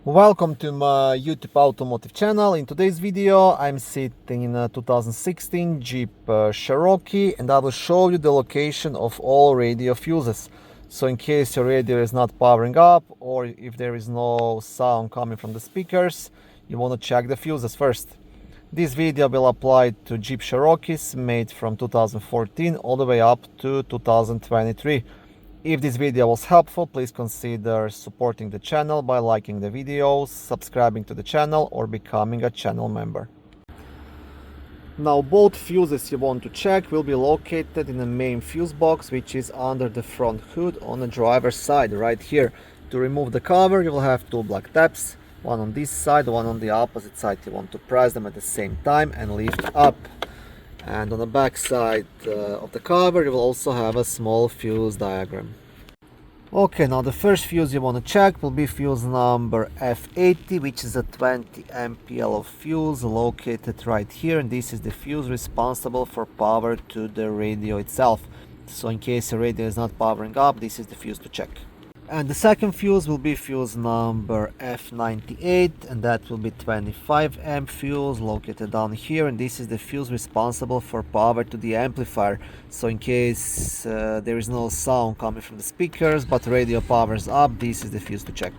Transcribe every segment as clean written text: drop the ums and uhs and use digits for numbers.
Welcome to my YouTube automotive channel. In today's video I'm sitting in a 2016 Jeep Cherokee, and I will show you the location of all radio fuses. So in case your radio is not powering up, or if there is no sound coming from the speakers, you want to check the fuses first. This video will apply to Jeep Cherokees made from 2014 all the way up to 2023. If this video was helpful, please consider supporting the channel by liking the videos, subscribing to the channel, or becoming a channel member. Now, both fuses you want to check will be located in the main fuse box, which is under the front hood on the driver's side right here. To remove the cover, you will have two black tabs, one on this side, one on the opposite side. You want to press them at the same time and lift up. And on the back side of the cover you will also have a small fuse diagram. Okay, now the first fuse you want to check will be fuse number F80, which is a 20 MPL of fuse located right here, and this is the fuse responsible for power to the radio itself. So in case your radio is not powering up, this is the fuse to check. And the second fuse will be fuse number F98, and that will be 25 amp fuse located down here, and this is the fuse responsible for power to the amplifier. So in case there is no sound coming from the speakers but radio powers up, this is the fuse to check.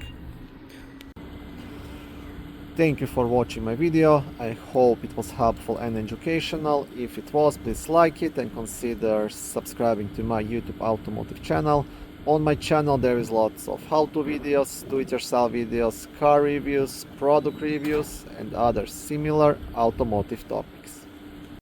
Thank you for watching my video. I hope it was helpful and educational. If it was, please like it and consider subscribing to my YouTube automotive channel. On my channel there is lots of how-to videos, do-it-yourself videos, car reviews, product reviews, and other similar automotive topics.